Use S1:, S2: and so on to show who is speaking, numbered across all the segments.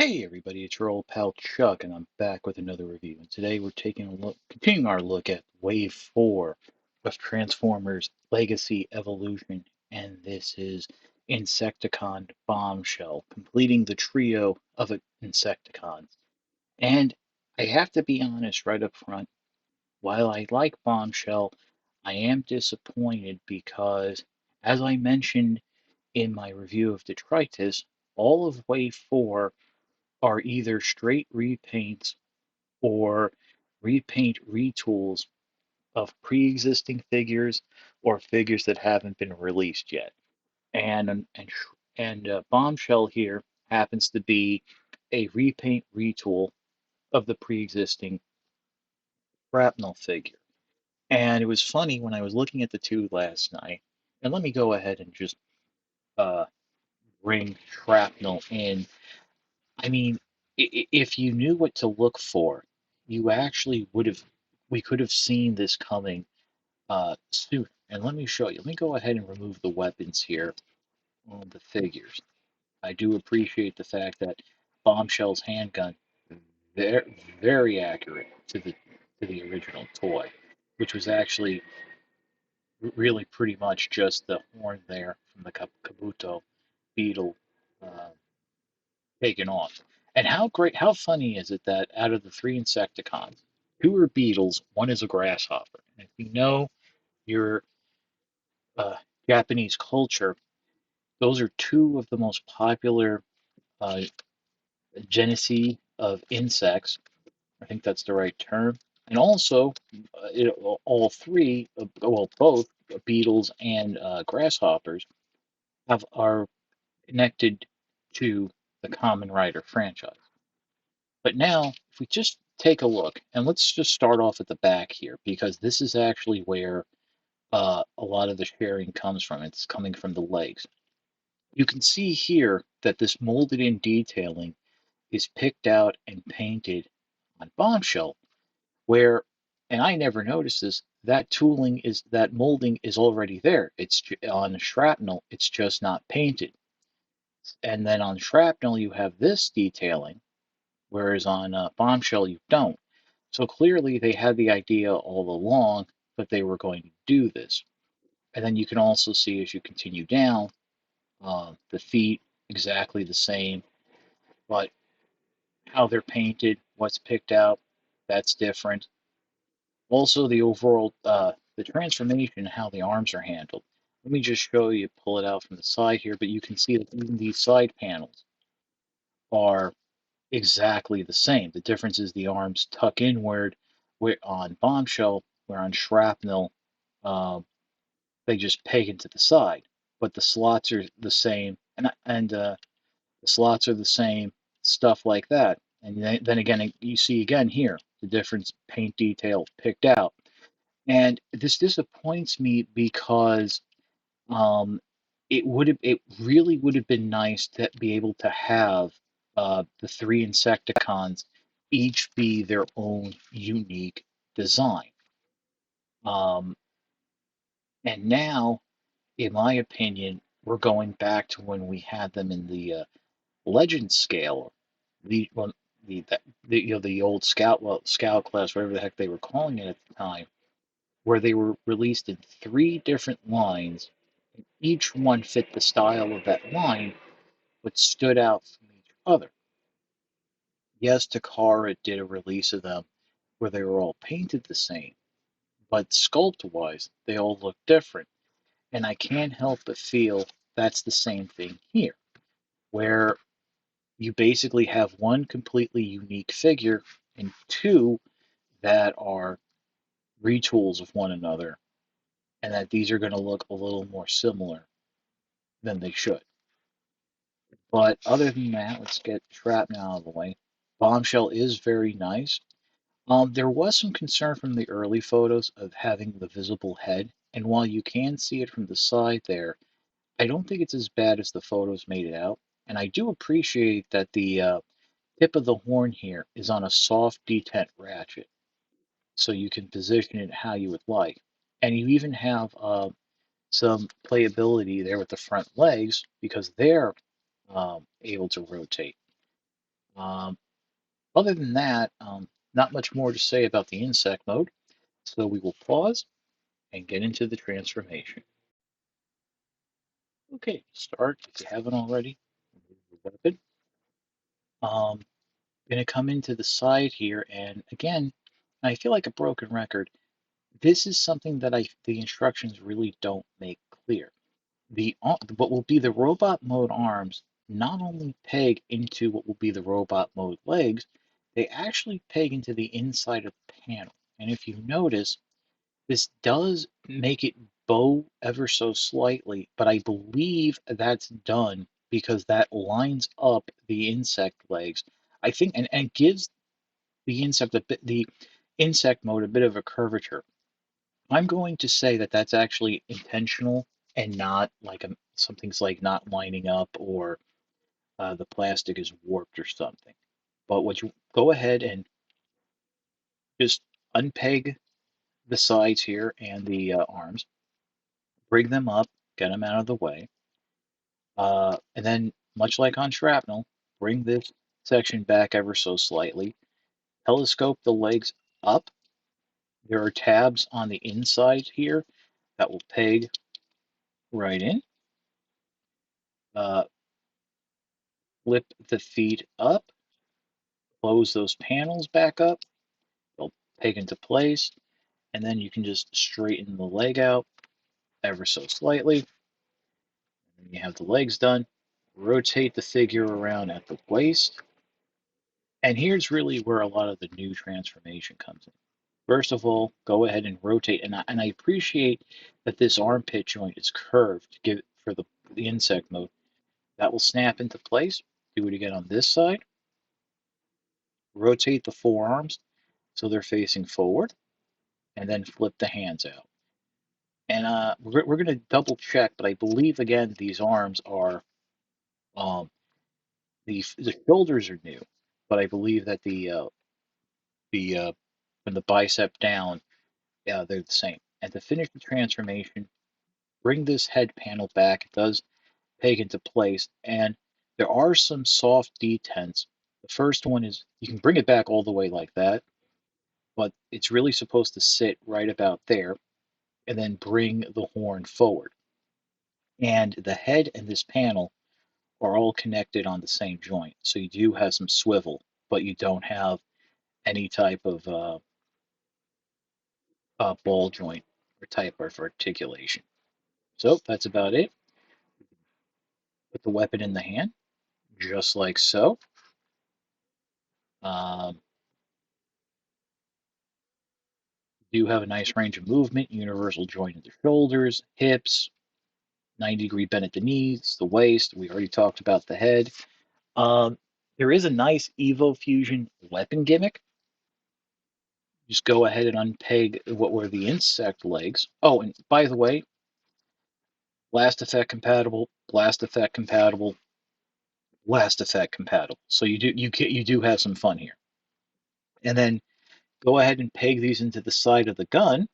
S1: Hey everybody, it's your old pal Chuck, and I'm back with another review. And today we're taking a look, continuing our look at Wave 4 of Transformers Legacy Evolution, and this is Insecticon Bombshell, completing the trio of Insecticons. And I have to be honest right up front, while I like Bombshell, I am disappointed because, as I mentioned in my review of Detritus, all of Wave 4 are either straight repaints or repaint retools of pre-existing figures or figures that haven't been released yet. And Bombshell here happens to be a repaint retool of the pre-existing Shrapnel figure. And it was funny when I was looking at the two last night. And let me go ahead and just uh, bring Shrapnel in. I mean, if you knew what to look for, you actually would have, we could have seen this coming sooner. And let me show you. Let me go ahead and remove the weapons here on the figures. I do appreciate the fact that Bombshell's handgun, very accurate to the original toy, which was actually really pretty much just the horn there from the Kabuto beetle uh, taken off. And how funny is it that out of the three Insecticons, two are beetles, one is a grasshopper. And if you know your uh, Japanese culture, those are two of the most popular uh, genesi of insects. I think that's the right term. And also, all three, well, both beetles and grasshoppers are connected to the Common Rider franchise. But now, if we just take a look, and let's just start off at the back here, because this is actually where a lot of the sharing comes from. It's coming from the legs. You can see here that this molded in detailing is picked out and painted on Bombshell, where, and I never noticed this, that molding is already there. It's on Shrapnel, it's just not painted. And then on Shrapnel, you have this detailing, whereas on Bombshell you don't. So clearly they had the idea all along that they were going to do this. And then you can also see as you continue down, the feet exactly the same, but how they're painted, what's picked out, that's different. Also the overall, the transformation, how the arms are handled. Let me just show you, pull it out from the side here, but you can see that even these side panels are exactly the same. The difference is the arms tuck inward where on Bombshell, where on Shrapnel, um, they just peg into the side. But the slots are the same, and the slots are the same, stuff like that. And then again, you see again here the difference paint detail picked out. And this disappoints me because um, it really would have been nice to be able to have the three Insecticons each be their own unique design. Um, and now, in my opinion, we're going back to when we had them in the Legend scale, the well, the old Scout class, whatever the heck they were calling it at the time, where they were released in three different lines. Each one fit the style of that line, but stood out from each other. Yes, Takara did a release of them where they were all painted the same, but sculpt-wise, they all look different. And I can't help but feel that's the same thing here, where you basically have one completely unique figure and two that are retools of one another, and that these are going to look a little more similar than they should. But other than that, let's get Shrapnel out of the way. Bombshell is very nice. There was some concern from the early photos of having the visible head, and while you can see it from the side there, I don't think it's as bad as the photos made it out. And I do appreciate that the tip of the horn here is on a soft detent ratchet, so you can position it how you would like. And you even have some playability there with the front legs because they're able to rotate. Um, Other than that, not much more to say about the insect mode, so we will pause and get into the transformation. Okay, start if you haven't already. Remove the weapon. Um, Gonna come into the side here, and again, I feel like a broken record. This is something that the instructions really don't make clear. What will be the robot mode arms not only peg into what will be the robot mode legs, they actually peg into the inside of the panel. And if you notice, this does make it bow ever so slightly, but I believe that's done because that lines up the insect legs. I think, and gives the insect mode a bit of a curvature. I'm going to say that that's actually intentional and not like something's like not lining up or the plastic is warped or something. But what you go ahead and just unpeg the sides here and the arms, bring them up, get them out of the way, and then much like on shrapnel, bring this section back ever so slightly. Telescope the legs up. There are tabs on the inside here that will peg right in. Uh, Flip the feet up, close those panels back up, they'll peg into place, and then you can just straighten the leg out ever so slightly. And you have the legs done. Rotate the figure around at the waist. And here's really where a lot of the new transformation comes in. First of all, go ahead and rotate. And I appreciate that this armpit joint is curved to give for the insect mode. That will snap into place. Do it again on this side. Rotate the forearms so they're facing forward, and then flip the hands out. And we're going to double check, but I believe again these arms are um, the shoulders are new, but I believe that the from the bicep down, yeah, they're the same. And to finish the transformation, bring this head panel back. It does peg into place, and there are some soft detents. The first one is you can bring it back all the way like that, but it's really supposed to sit right about there, and then bring the horn forward. And the head and this panel are all connected on the same joint. So you do have some swivel, but you don't have any type of ball joint or type of articulation. So that's about it. Put the weapon in the hand, just like so. Um, do have a nice range of movement, universal joint in the shoulders, hips, 90-degree bend at the knees, the waist. We already talked about the head. Um, there is a nice Evo Fusion weapon gimmick. Just go ahead and unpeg what were the insect legs. Oh, and by the way, blast effect compatible, blast effect compatible, blast effect compatible. So you do have some fun here. And then go ahead and peg these into the side of the gun.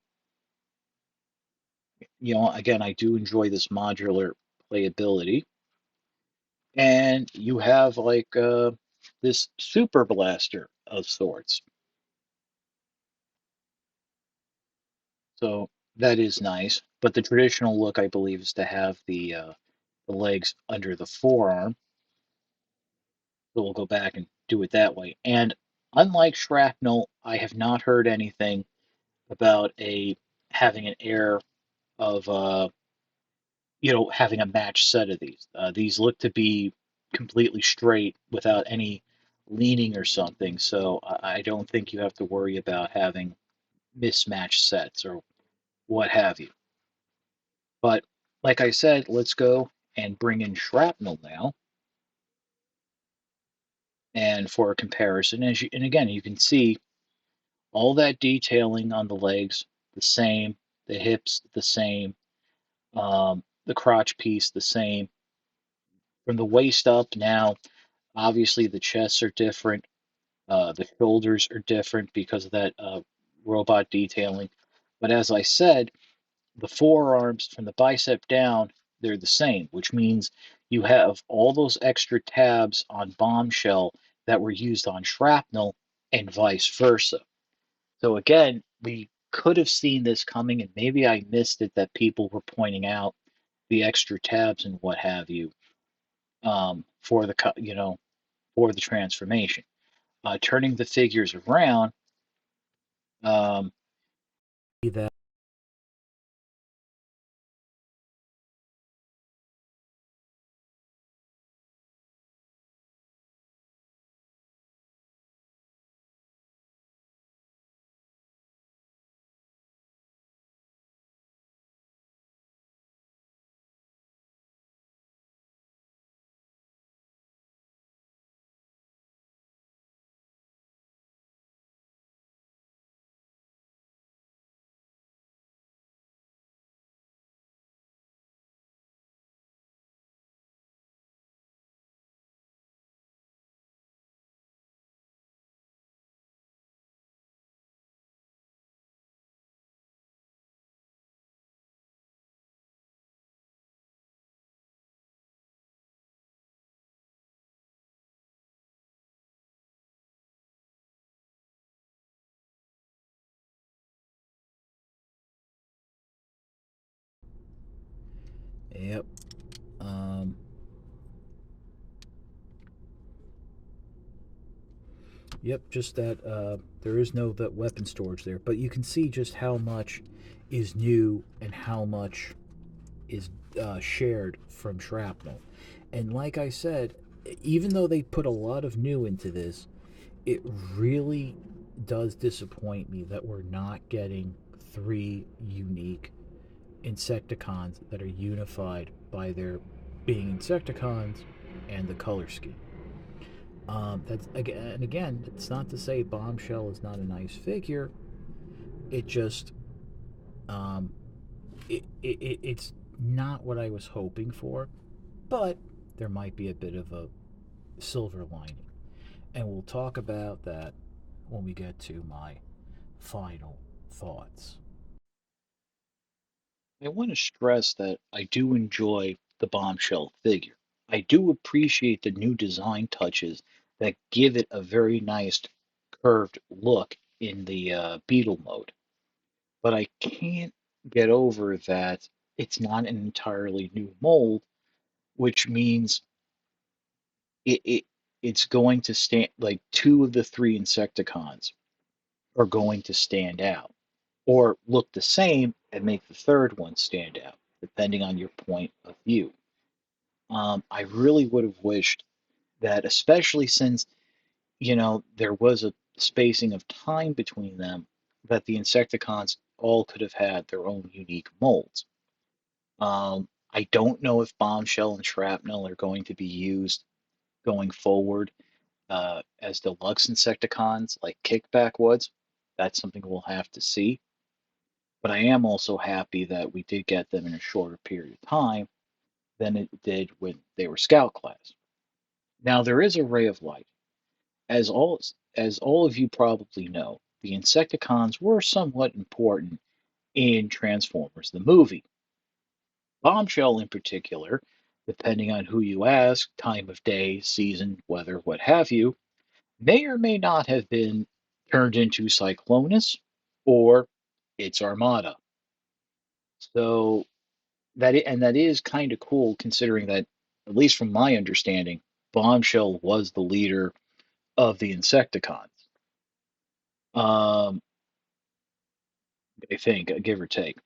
S1: Again, I do enjoy this modular playability. And you have like this super blaster of sorts. So that is nice. But the traditional look, I believe, is to have the legs under the forearm. So we'll go back and do it that way. And unlike shrapnel, I have not heard anything about a having an air of having a matched set of these. These look to be completely straight without any leaning or something. So I don't think you have to worry about having mismatched sets or what have you. But like I said, let's go and bring in shrapnel now. And for a comparison, and again, you can see all that detailing on the legs, the same, the hips, the same, the crotch piece, the same. From the waist up now, obviously the chests are different, the shoulders are different because of that robot detailing. But as I said, the forearms from the bicep down, they're the same, which means you have all those extra tabs on Bombshell that were used on Shrapnel and vice versa. So again, we could have seen this coming, and maybe I missed it that people were pointing out the extra tabs and what have you for the for the transformation. Turning the figures around, um,
S2: That Yep. Um, yep. Just that there is no that weapon storage there, but you can see just how much is new and how much is shared from Shrapnel. And like I said, even though they put a lot of new into this, it really does disappoint me that we're not getting three unique Insecticons that are unified by their being Insecticons and the color scheme. That's again and again. It's not to say Bombshell is not a nice figure. It just um, it's not what I was hoping for. But there might be a bit of a silver lining, and we'll talk about that when we get to my final thoughts.
S1: I want to stress that I do enjoy the Bombshell figure. I do appreciate the new design touches that give it a very nice curved look in the Beetle mode. But I can't get over that it's not an entirely new mold, which means it it's going to stand like two of the three Insecticons are going to stand out or look the same and make the third one stand out, depending on your point of view. I really would have wished that, especially since, there was a spacing of time between them, that the Insecticons all could have had their own unique molds. I don't know if Bombshell and Shrapnel are going to be used going forward as deluxe Insecticons like Kickback was. That's something we'll have to see. But I am also happy that we did get them in a shorter period of time than it did when they were Scout class. Now there is a ray of light. As all of you probably know, the Insecticons were somewhat important in Transformers the movie. Bombshell in particular, depending on who you ask, time of day, season, weather, what have you, may or may not have been turned into Cyclonus or its Armada. So that is kind of cool considering that, at least from my understanding, Bombshell was the leader of the Insecticons. Um, I think, give or take.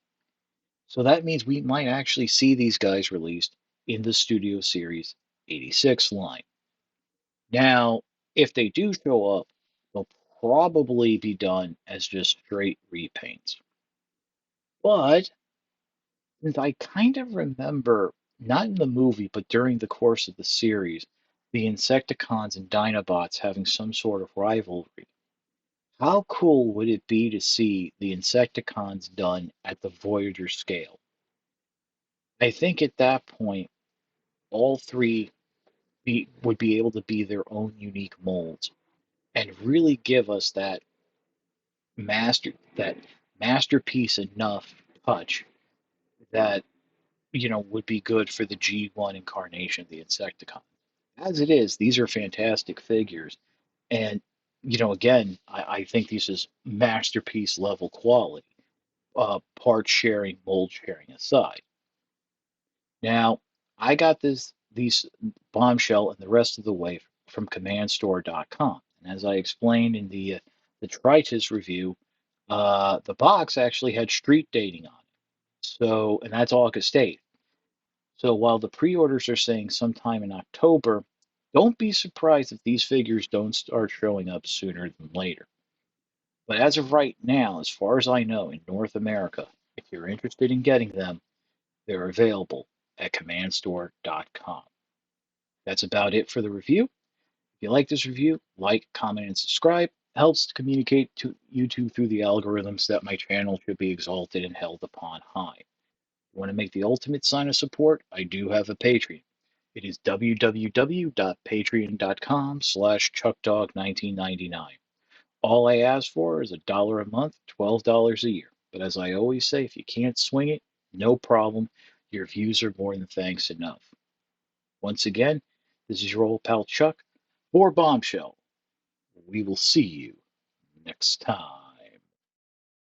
S1: So that means we might actually see these guys released in the Studio Series 86 line. Now, if they do show up, they'll probably be done as just straight repaints. But since I kind of remember, not in the movie, but during the course of the series, the Insecticons and Dinobots having some sort of rivalry, how cool would it be to see the Insecticons done at the Voyager scale? I think at that point, all three would be able to be their own unique molds and really give us that masterpiece enough touch that would be good for the G1 incarnation of the Insecticon. As it is, these are fantastic figures, And, again, I think this is masterpiece level quality, part sharing, mold sharing aside. Now, I got these Bombshell and the rest of the way from commandstore.com. And as I explained in the Tritus review, the box actually had street dating on it. So, and that's August 8th. So while the pre-orders are saying sometime in October, don't be surprised if these figures don't start showing up sooner than later. But as of right now, as far as I know, in North America, if you're interested in getting them, they're available at commandstore.com. That's about it for the review. If you like this review, like, comment, and subscribe. It helps to communicate to YouTube through the algorithms that my channel should be exalted and held upon high. If you want to make the ultimate sign of support, I do have a Patreon. It is www.patreon.com/chuckdog1999. All I ask for is $1 a month, $12 a year. But as I always say, if you can't swing it, no problem. Your views are more than thanks enough. Once again, this is your old pal Chuck for Bombshell. We will see you next time.